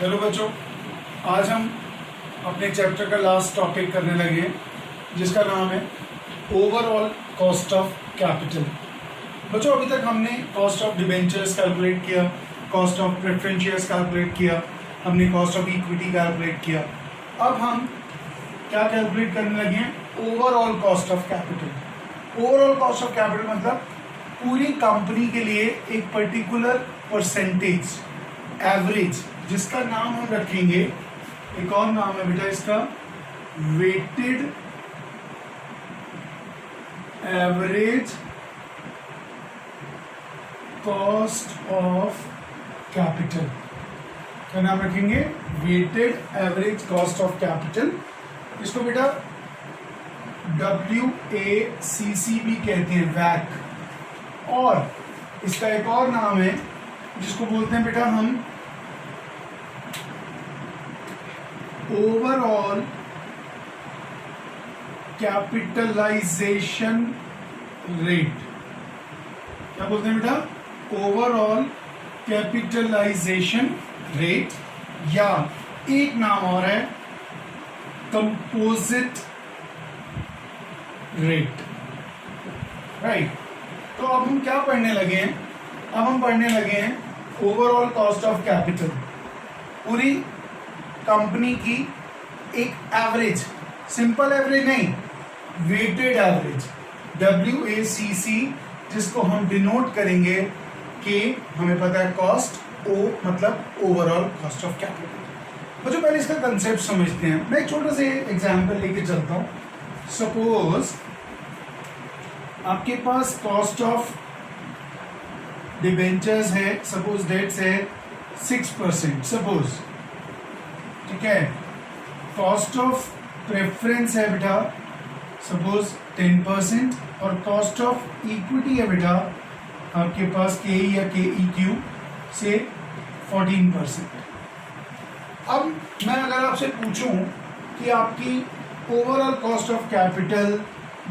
Hello बच्चों, आज हम अपने चैप्टर का लास्ट टॉपिक करने लगे हैं जिसका नाम है ओवरऑल कॉस्ट ऑफ कैपिटल। बच्चों, अभी तक हमने कॉस्ट ऑफ डिबेंचर्स कैलकुलेट किया, cost of preference shares calculate किया, हमने कॉस्ट ऑफ इक्विटी कैलकुलेट किया। अब हम क्या कैलकुलेट करने लगे हैं? Overall cost of capital. Overall cost of capital मतलब पूरी कंपनी के लिए एक पर्टिकुलर परसेंटेज एवरेज, जिसका नाम हम रखेंगे, एक और नाम है बेटा इसका, weighted average cost of capital. क्या नाम रखेंगे? Weighted average cost of capital. इसको बेटा WACC भी कहते हैं, वैक। और इसका एक और नाम है जिसको बोलते हैं बेटा हम ओवरऑल कैपिटलाइजेशन रेट। क्या बोलते हैं बेटा? ओवरऑल कैपिटलाइजेशन रेट, या एक नाम और है कंपोजिट रेट, राइट। तो अब हम क्या पढ़ने लगे हैं? अब हम पढ़ने लगे हैं ओवरऑल कॉस्ट ऑफ कैपिटल, पूरी कंपनी की एक एवरेज, सिंपल एवरेज नहीं, वेटेड एवरेज, WACC, जिसको हम डिनोट करेंगे कि हमें पता है कॉस्ट, O मतलब ओवरऑल कॉस्ट ऑफ कैपिटल। बच्चों, पहले इसका कंसेप्ट समझते हैं। मैं एक छोटा सा एग्जांपल लेके चलता हूं। सपोज आपके पास कॉस्ट ऑफ डिबेंचर्स है, सपोज डेट्स है 6%, सपोज, ठीक है। कॉस्ट ऑफ प्रेफरेंस है बेटा सपोज 10%, और कॉस्ट ऑफ इक्विटी है बेटा आपके पास KE या KEQ से 14%। अब मैं अगर आपसे पूछूं कि आपकी ओवरऑल कॉस्ट ऑफ कैपिटल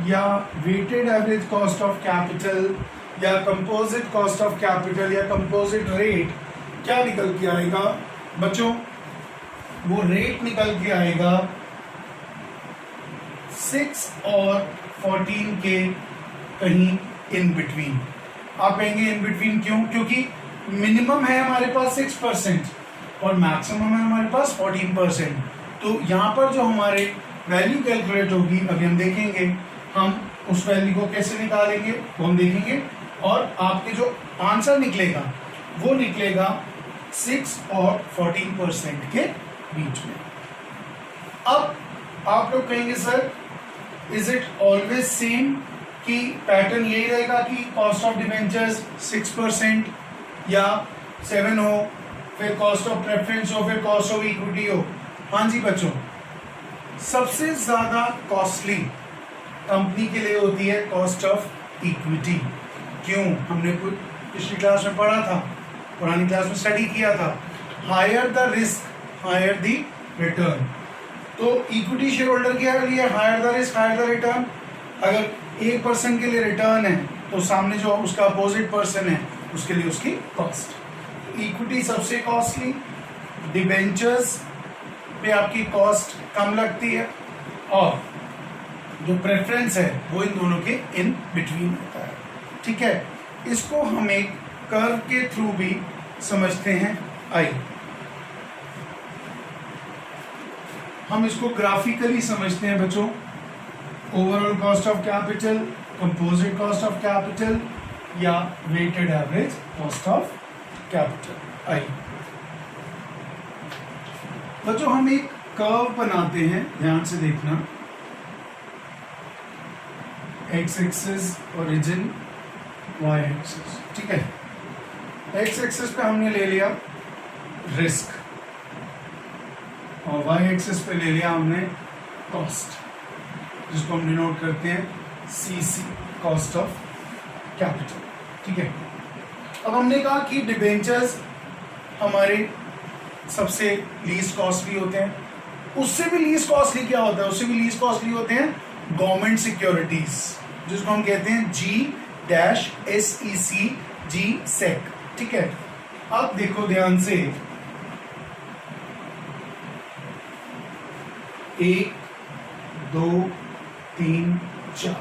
या weighted average cost of capital या कंपोजिट कॉस्ट ऑफ कैपिटल या कंपोजिट रेट क्या निकल के आएगा बच्चों? वो रेट निकल के आएगा 6 और 14 के कहीं इन बिटवीन। आप कहेंगे इन बिटवीन क्यों? क्योंकि मिनिमम है हमारे पास 6% और मैक्सिमम है हमारे पास 14%। तो यहाँ पर जो हमारे वैल्यू कैलकुलेट होगी, अभी हम देखेंगे, हम उस वैल्यू को कैसे निकालेंगे वो हम देखेंगे, और आपके जो आंसर निकलेगा वो निकलेगा 6 और 14% के बीच में। अब आप लोग कहेंगे sir, is it always same, कि पैटर्न यही रहेगा कि कॉस्ट ऑफ डिबेंचर्स 6% या 7 हो, फिर कॉस्ट ऑफ प्रेफरेंस हो, फिर कॉस्ट ऑफ इक्विटी हो? हाँ जी बच्चों, सबसे ज्यादा कॉस्टली कंपनी के लिए होती है कॉस्ट ऑफ इक्विटी। क्यों? हमने कुछ पिछली क्लास में पढ़ा था, पुरानी क्लास में स्टडी किया था, higher the risk higher the return. तो इक्विटी शेयर होल्डर के लिए higher the risk higher the return. अगर 1% के लिए रिटर्न है तो सामने जो उसका अपोजिट पर्सन है उसके लिए उसकी कॉस्ट। इक्विटी सबसे कॉस्टली, डिबेंचर्स पे आपकी कॉस्ट कम लगती है, और जो प्रेफरेंस है वो इन दोनों के इन बिटवीन होता है, ठीक है। इसको हम एक कर्व के थ्रू भी समझते हैं। आइए हम इसको ग्राफिकली समझते हैं बच्चों। Overall cost of capital, composite cost of capital या weighted average cost of capital. आइए बच्चों, हम एक कर्व बनाते हैं, ध्यान से देखना। X axis origin, Y axis, ठीक है। एक्स एक्सिस पे हमने ले लिया रिस्क और वाई एक्सिस पे ले लिया हमने कॉस्ट, जिसको हम डिनोट करते हैं CC, कॉस्ट ऑफ कैपिटल, ठीक है। अब हमने कहा कि डिबेंचर्स हमारे सबसे लीस्ट कॉस्टली होते हैं। उससे भी लीस्ट कॉस्टली क्या होता है? उससे भी लीस्ट कॉस्टली होते हैं गवर्नमेंट सिक्योरिटीज, जिसको हम कहते हैं G-SEC, G-SEC, ठीक है। अब देखो ध्यान से, 1 2 3 4,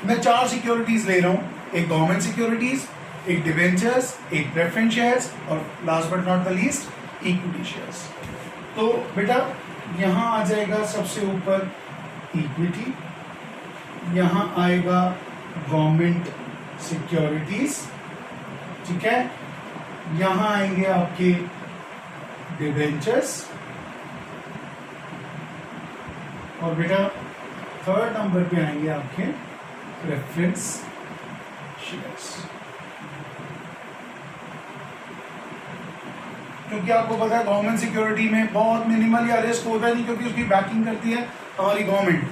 मैं 4 सिक्योरिटीज ले रहा हूं, एक गवर्नमेंट सिक्योरिटीज, एक डिवेंचर्स, एक प्रेफरेंस शेयर्स और last but not the least equity shares. तो बेटा यहां आ जाएगा सबसे ऊपर इक्विटी, यहां आएगा गवर्नमेंट सिक्योरिटीज, ठीक है, यहां आएंगे आपके डिवेंचर्स और बेटा थर्ड नंबर पे आएंगे आपके प्रेफरेंस शेयर्स। क्योंकि आपको पता है गवर्नमेंट सिक्योरिटी में बहुत मिनिमल या रिस्क होता नहीं, क्योंकि उसकी बैकिंग करती है हमारी गवर्नमेंट।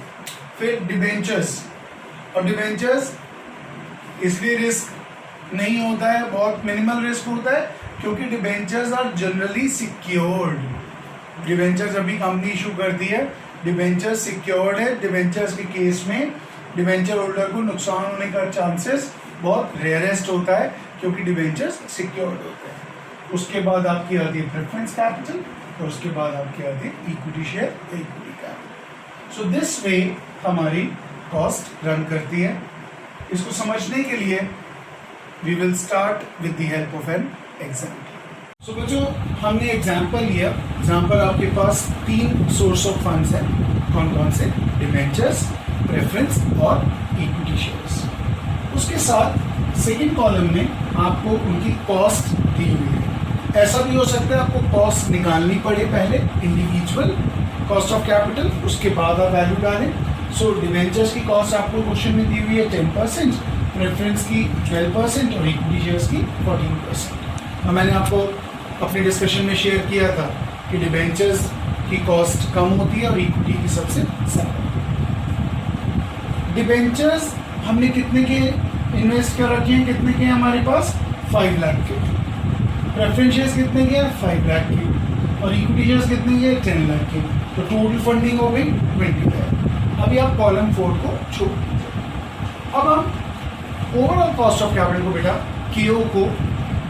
फिर डिबेंचर्स, और डिबेंचर्स इसलिए रिस्क नहीं होता है, बहुत मिनिमल रिस्क होता है, क्योंकि debentures are generally secured. Debentures जब भी कंपनी इशू करती है, डिबेंचर्स सिक्योर्ड है। डिबेंचर्स के केस में डिबेंचर होल्डर को नुकसान होने का चांसेस बहुत रेयरेस्ट होता है, क्योंकि डिबेंचर्स सिक्योर्ड होते हैं। उसके बाद आपकी आती है प्रेफरेंस कैपिटल और उसके बाद आपकी आती है equity share, equity capital. So this way हमारी कॉस्ट रन करती है। इसको समझने के लिए we will start with the help of an example. So बच्चों हमने एग्जाम्पल लिया, जहां पर आपके पास 3 सोर्स ऑफ फंड्स हैं। कौन कौन से? डिबेंचर्स, प्रेफरेंस और इक्विटी शेयर्स। उसके साथ सेकेंड कॉलम में आपको उनकी कॉस्ट दी हुई है। ऐसा भी हो सकता है आपको कॉस्ट निकालनी पड़े पहले, इंडिविजुअल कॉस्ट ऑफ कैपिटल, उसके बाद आप वैल्यू डालें। सो डिवेंचर्स की कॉस्ट आपको क्वेश्चन में दी हुई है 10%, प्रेफरेंस की 12% और इक्विटी शेयर्स की 14%। और मैंने आपको अपने डिस्कशन में शेयर किया था कि डिवेंचर्स की कॉस्ट कम होती है और इक्विटी की सबसे ज्यादा। डिवेंचर्स हमने कितने के इन्वेस्ट कर रखे हैं, कितने के हैं हमारे पास? 5 लाख के। प्रेफरेंस शेयर्स कितने के हैं? 5 लाख के। और इक्विटी शेयर्स कितने के? 10 लाख के। तो टोटल फंडिंग हो गई 20 लाख। अभी आप कॉलम 4 को छोड़ दीजिए। अब हम ओवरऑल कॉस्ट ऑफ कैपिटल को बेटा केओ को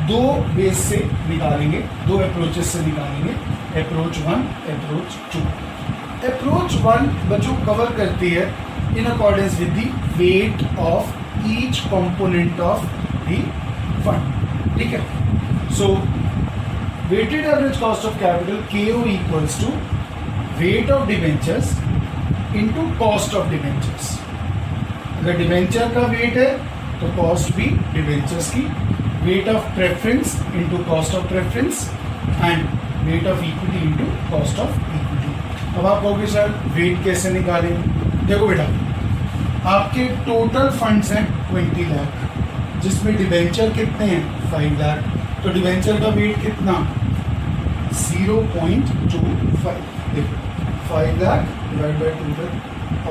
2 बेस से निकालेंगे, 2 अप्रोचेस से निकालेंगे। Approach 1, approach 2। अप्रोच 1 बच्चों कवर करती है in accordance with the weight of each component of the fund, ठीक है। So weighted average cost of capital KO equals to weight of debentures into cost of debentures. अगर debenture का weight है तो cost भी debentures की, weight of preference into cost of preference and weight of equity into cost of equity. अब आप कहोगे sir wait कैसे निकालें? देखो बेटा, आपके टोटल फंड्स हैं 20 लाख, जिसमें डिवेंचर कितने हैं? 5 लाख। तो डिवेंचर का वेट कितना? 0.25। देखो 5 lakh divide by total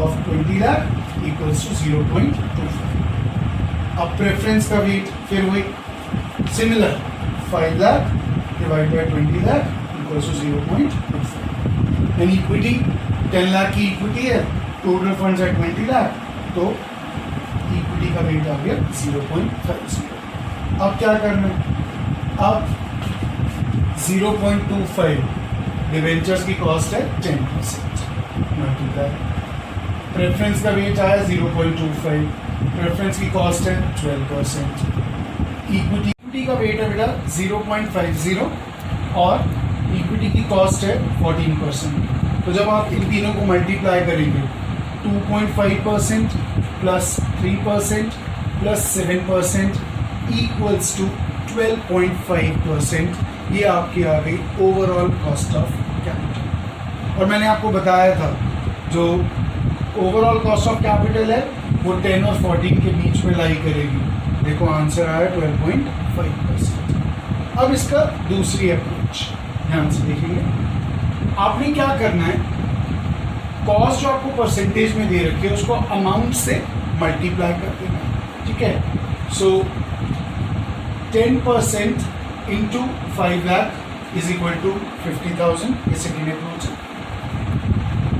of 20 lakh equals to 0.25। अब प्रेफरेंस का वेट फिर वही similar, 5 lakh divide by 20 lakh equals to 0.25। And equity 10 lakh की इक्विटी है, टोटल फंड्स है 20 लाख, तो इक्विटी का वेट आ गया 0.50। अब क्या करना है? अब 0.25 डिवेंचर्स की कॉस्ट है 10%, मल्टीप्लाई प्रेफरेंस का वेट आया 0.25, प्रेफरेंस की कॉस्ट है 12%, इक्विटी का वेट है बेटा 0.50 और इक्विटी की कॉस्ट है 14%। तो जब आप इन तीनों को मल्टीप्लाई करेंगे 2.5% प्लस 3% प्लस 7% इक्वल्स टू 12.5%। ये आपकी आ गई ओवरऑल कॉस्ट ऑफ कैपिटल। और मैंने आपको बताया था जो ओवरऑल कॉस्ट ऑफ कैपिटल है वो 10 और 14 के बीच में लाई करेगी। देखो आंसर आया 12.5%। अब इसका दूसरी अप्रोच ध्यान से देखिए। आपने क्या करना है, कॉस्ट जो आपको परसेंटेज में दे रखी है उसको अमाउंट से मल्टीप्लाई कर देना, ठीक है। So 10% into 5 lakh is equal to 50,000, ये सेकेंड अप्रोच है।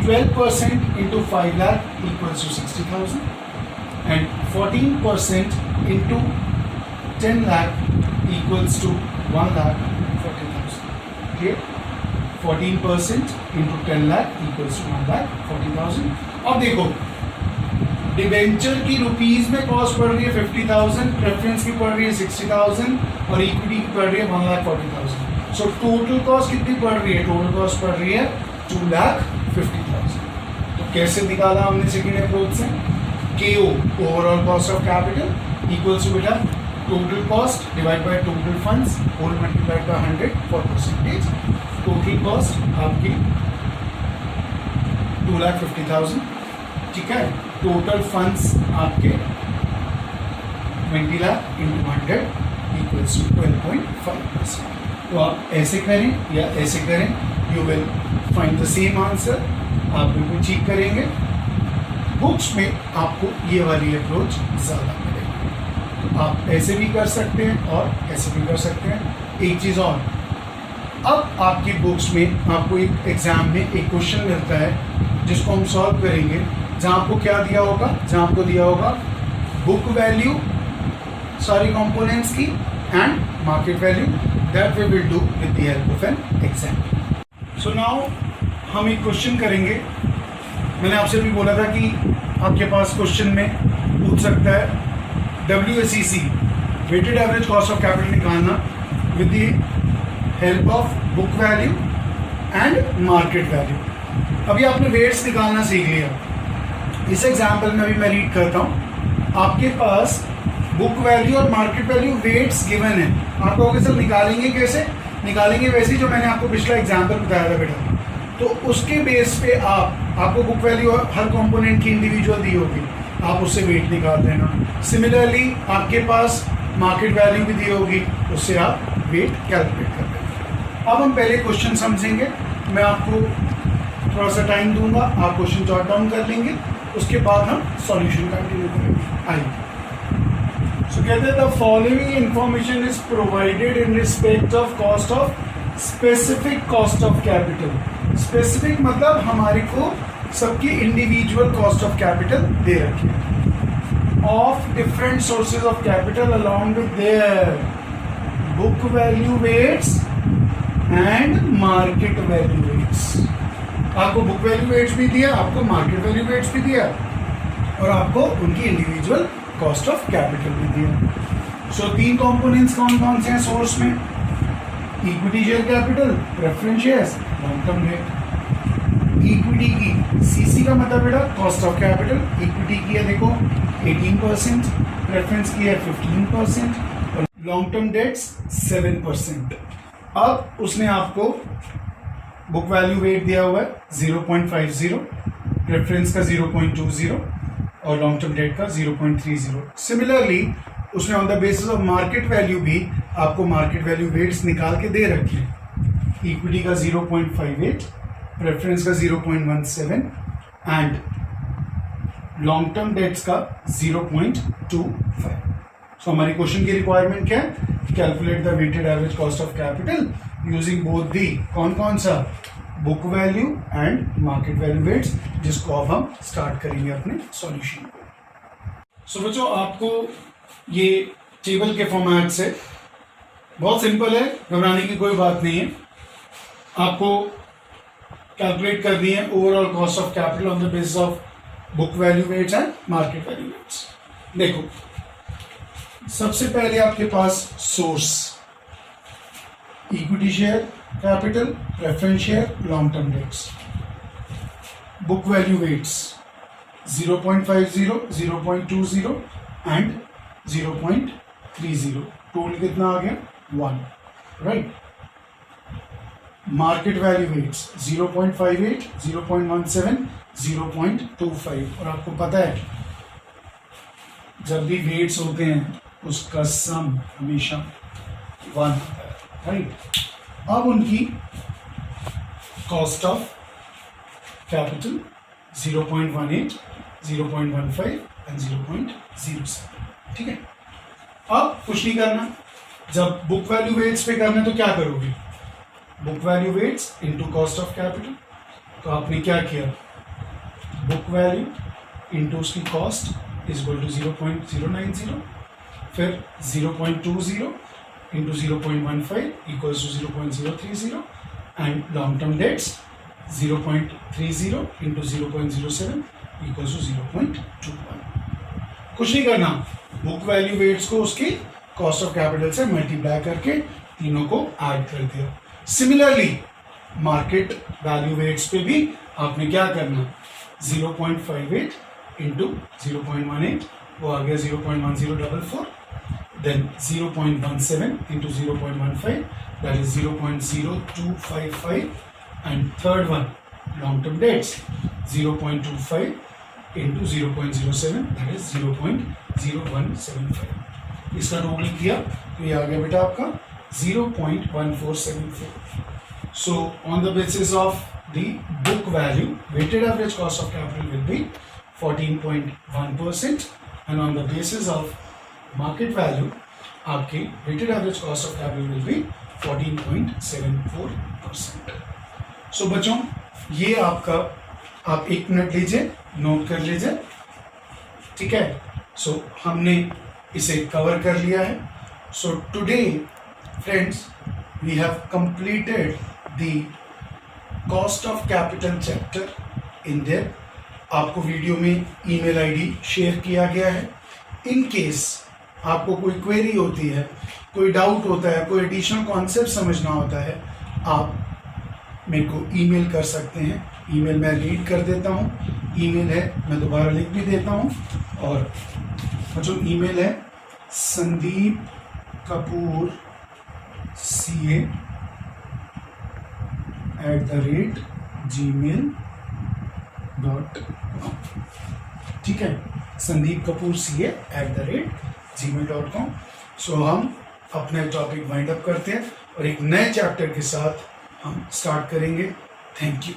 12% into 5 lakh equals to 60,000 and 14% into 10 lakh equals to 1,40,000। 14% into 10 lakh equals to 1,40,000। अब देखो डिबेंचर की रुपीज में कॉस्ट पड़ रही है 50,000, प्रेफरेंस की पड़ रही है 60,000 और इक्विटी की पड़ रही है 1,40,000। सो टोटल कॉस्ट कितनी पड़ रही है? टोटल कॉस्ट पड़ रही है 2,50,000। तो कैसे निकाला हमने सेकेंड अप्रोच से? KO overall cost of capital equals to बेटा total cost divide by total funds whole multiplied by 100 for percentage. Total cost आपकी 2,50,000, ठीक है। टोटल फंड्स आपके 20 लाख इंटू 100 इक्वल्स टू 12.5%। तो आप ऐसे करें या ऐसे करें, you will find the same answer. आप बिल्कुल ठीक करेंगे। बुक्स में आपको ये वाली अप्रोच ज़्यादा मिलेगी। तो आप ऐसे भी कर सकते हैं और ऐसे भी कर सकते हैं। एक चीज़ और, अब आपकी बुक्स में आपको एक एग्जाम में एक क्वेश्चन मिलता है जिसको हम सॉल्व करेंगे, जहाँ आपको क्या दिया होगा? जहाँ आपको दिया होगा बुक वैल्यू सारी कंपोनेंट्स की and market value, that we will do with the help of an example. So now हम एक क्वेश्चन करेंगे। मैंने आपसे भी बोला था कि आपके पास क्वेश्चन में पूछ सकता है WACC weighted average cost of capital निकालना with the help of book value and market value. अभी आपने वेट्स निकालना सीख लिया। इस एग्जाम्पल में अभी मैं रीड करता हूँ। आपके पास बुक वैल्यू और मार्केट वैल्यू वेट्स गिवन है। आप कहोगे सर निकालेंगे कैसे? निकालेंगे वैसे जो मैंने आपको पिछला एग्जाम्पल बताया था बेटा। तो उसके बेस पे आपको बुक वैल्यू हर कंपोनेंट की इंडिविजुअल दी होगी, आप उससे वेट निकाल देना। सिमिलरली आपके पास मार्केट वैल्यू भी दी होगी, उससे आप वेट कैलकुलेट कर देंगे। अब हम पहले क्वेश्चन समझेंगे। मैं आपको थोड़ा सा टाइम दूंगा, आप क्वेश्चन जॉट डाउन कर लेंगे, उसके बाद हम सॉल्यूशन कंटिन्यू करेंगे। आइए। सो कहते हैं the following information is provided in respect of cost of specific cost of capital. Specific मतलब हमारे को सबकी इंडिविजुअल कॉस्ट ऑफ कैपिटल दे रखी है of different sources of capital along with their book value weights and market value weights. आपको book value weights भी दिया, आपको मार्केट वैल्यू वेट्स भी दिया और आपको उनकी इंडिविजुअल कॉस्ट ऑफ कैपिटल भी दिया। सो तीन कंपोनेंट्स कौन कौन से हैं सोर्स में? Equity share capital, preference shares, long term debt. Equity की सीसी का मतलब बेटा कॉस्ट ऑफ कैपिटल। इक्विटी की है देखो 18%, प्रेफरेंस की है 15% और लॉन्ग टर्म डेट्स 7%। अब उसने आपको बुक वैल्यू वेट दिया हुआ है 0.50, प्रेफरेंस का 0.20 और लॉन्ग टर्म डेट का 0.30। सिमिलरली उसने on the basis of market value भी आपको मार्केट वैल्यू वेट्स निकाल के दे रखे हैं। इक्विटी का 0.58, प्रेफरेंस का 0.17 एंड लॉन्ग टर्म डेट्स का 0.25। सो हमारी क्वेश्चन की रिक्वायरमेंट क्या है? Calculate the weighted average cost of capital using both the कौन कौन सा book value and market value weights, जिसको अब हम स्टार्ट करेंगे अपने सॉल्यूशन को। सो बच्चों आपको ये टेबल के फॉर्मेट से बहुत सिंपल है, घबराने की कोई बात नहीं है। आपको कैलकुलेट करनी है overall cost of capital on the basis of book value weights and market value weights. देखो सबसे पहले आपके पास source equity share capital, preference share, long term debts. Book value weights 0.50, 0.20 and 0.30। Total कितना आ गया? 1, राइट। Market value weights 0.58, 0.17, 0.25। और आपको पता है जब भी वेट्स होते हैं उसका सम हमेशा 1 होता है, राइट। अब उनकी कॉस्ट ऑफ कैपिटल 0.18, 0.15 एंड 0.07, ठीक है। अब कुछ नहीं करना, जब बुक वैल्यू वेट्स पे करना है तो क्या करोगे? Book value weights into cost of capital. तो आपने क्या किया? बुक वैल्यू इनटू उसकी कॉस्ट इज इक्वल टू 0.090, फिर 0.20 into 0.15 equals to 0.030 and long term debts 0.30 into 0.07 equals to 0.21. कुछ नहीं करना, बुक वैल्यू वेट्स को उसके कॉस्ट ऑफ कैपिटल से मल्टीप्लाई करके तीनों को ऐड कर दिया। सिमिलरली मार्केट वैल्यू वेट्स पे भी आपने क्या करना, 0.58 इंटू 0.18 वो आ गया 0.1044, then 0.17 into 0.15 that is 0.0255 and third one long term debts 0.25 into 0.07 that is 0.0175। इसका टोटल किया तो ये आ गया बेटा आपका 0.1474। So on the basis of the book value, weighted average cost of capital will be 14.1%, and on the basis of market value, आपकी weighted average cost of capital will be 14.74%. So बच्चों ये आपका, आप 1 मिनट लीजिए, note कर लीजिए, ठीक है। So हमने इसे कवर कर लिया है। So today friends we have completed the cost of capital chapter in there। आपको वीडियो में ईमेल आईडी शेयर किया गया है। इन केस आपको कोई क्वेरी होती है, कोई डाउट होता है, कोई एडिशनल कॉन्सेप्ट समझना होता है, आप मेरे को ईमेल कर सकते हैं। ईमेल मैं रीड कर देता हूँ। ईमेल है, मैं दोबारा लिख भी देता हूँ, और जो ईमेल है संदीप कपूर CA@gmail.com, ठीक है, संदीप कपूर CA@gmail.com। सो हम अपने टॉपिक वाइंड अप करते हैं और एक नए चैप्टर के साथ हम स्टार्ट करेंगे। Thank you.